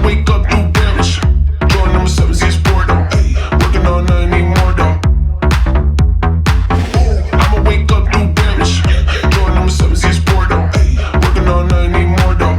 wake up, do damage. Drawing number 7's is boredom. Working all night, need more though. I'ma wake up, do damage. Drawing number 7's is boredom. Working all night, need more though.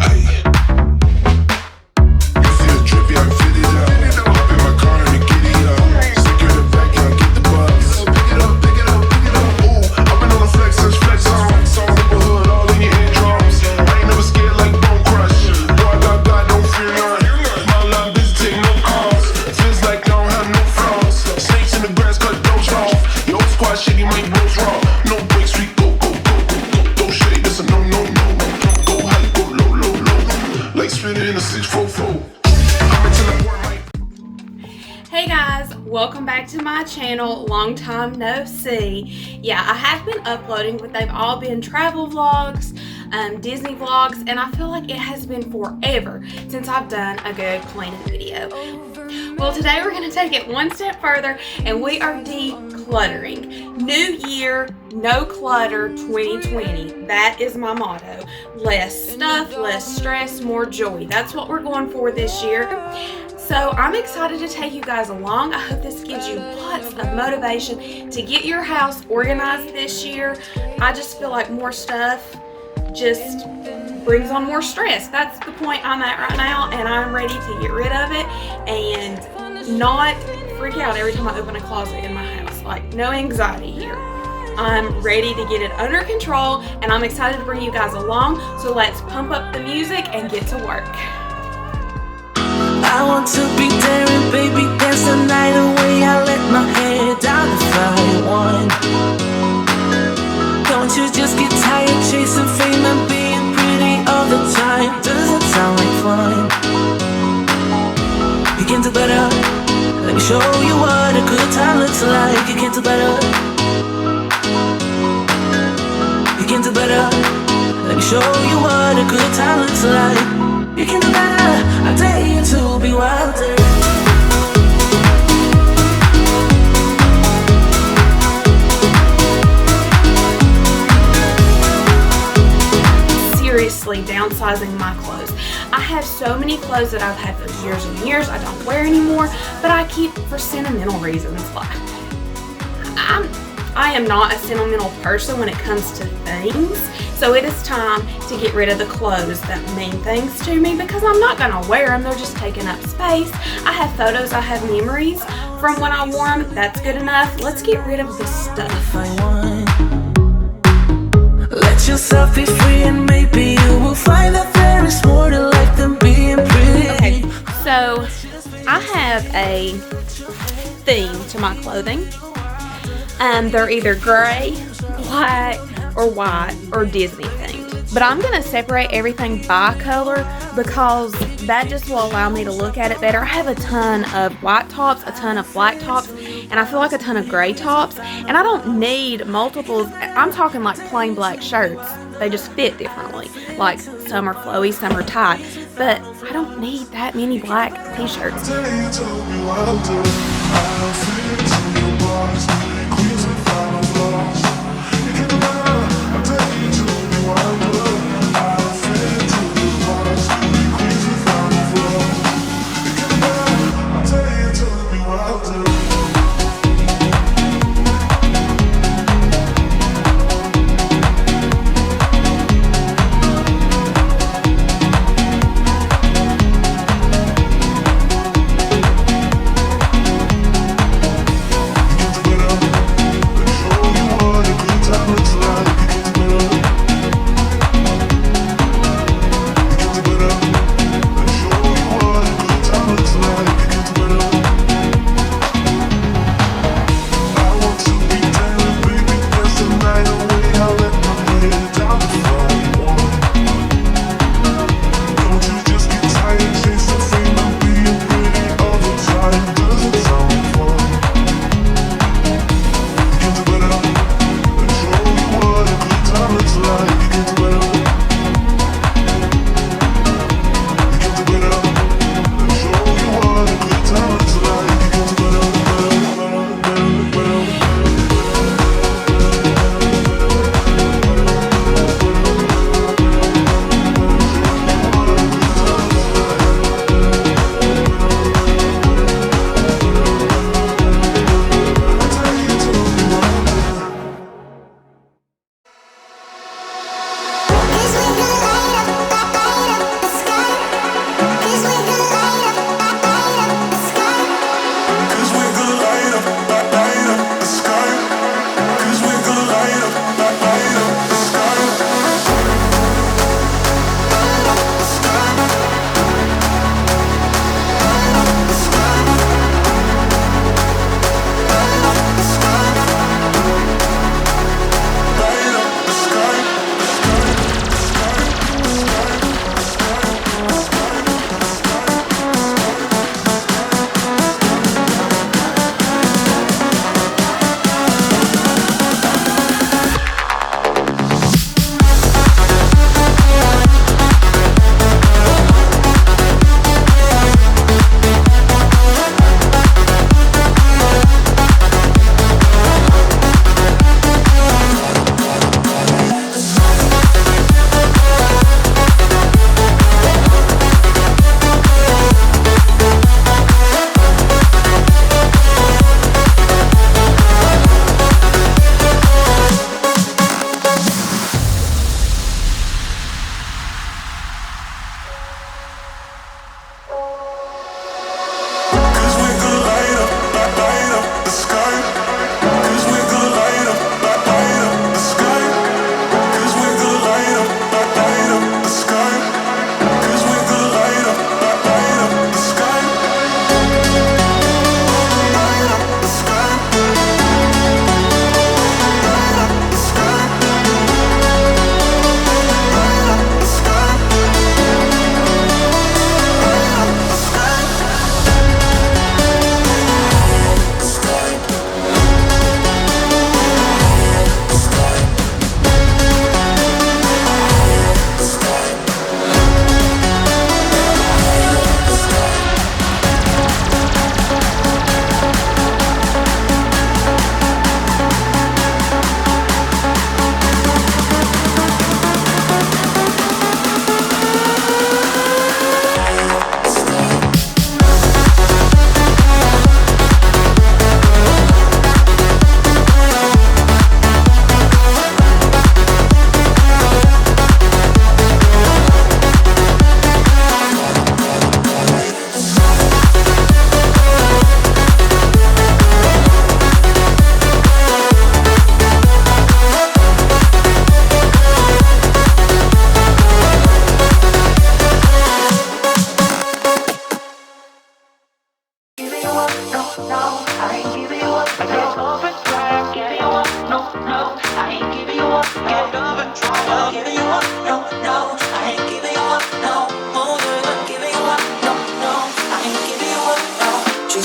You feel trippy, I fit it out. Hop in my car and the giddy up. Secure the back, yeah, get the bus. Pick it up, pick it up, pick it up. Ooh, I've been on the flex since flex on. Neighborhood all in your eardrums. I ain't never scared like Bone Crush. Boy, I got God, don't fear none. My love is take no calls. Feels like I don't have no flaws. Snakes in the grass, cut those off. Your old squad shitty, might blows raw. No breaks, we go, go, go, go, go. Don't shade, this a no, no, no. Go high, go low, low, low. Like spinning in a 644. Hey guys, welcome back to my channel. Long time no see. Yeah, I have been uploading, but they've all been travel vlogs, Disney vlogs, and I feel like it has been forever since I've done a good cleaning video. Well, today we're going to take it one step further, and we are decluttering. New year, no clutter 2020. That is my motto. Less stuff, less stress, more joy. That's what we're going for this year. So I'm excited to take you guys along. I hope this gives you lots of motivation to get your house organized this year. I just feel like more stuff just brings on more stress. That's the point I'm at right now, and I'm ready to get rid of it and not freak out every time I open a closet in my house. Like, no anxiety here. I'm ready to get it under control, and I'm excited to bring you guys along. So let's pump up the music and get to work. I want to be daring, baby, dance the night away. I let my hair down if I want. Don't you just get tired chasing fame and being pretty all the time? Doesn't sound like fun. You can do better. Let me show you what a good time looks like. You can do better. You can do better. Let me show you what a good time looks like. You can do better. I dare you to be wilder. Seriously, downsizing my clothes. I have so many clothes that I've had for years and years I don't wear anymore, but I keep for sentimental reasons. I am not a sentimental person when it comes to things, so it is time to get rid of the clothes that mean things to me because I'm not going to wear them. They're just taking up space. I have photos, I have memories from when I wore them. That's good enough. Let's get rid of the stuff. Let yourself be free and maybe you will find that there is more to life than being pretty. Okay, so I have a theme to my clothing. They're either gray, black, or white, or Disney themed. But I'm going to separate everything by color because that just will allow me to look at it better. I have a ton of white tops, a ton of black tops, and I feel like a ton of gray tops. And I don't need multiples. I'm talking like plain black shirts. They just fit differently. Like some are flowy, some are tight. But I don't need that many black t-shirts.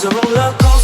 a roller coaster.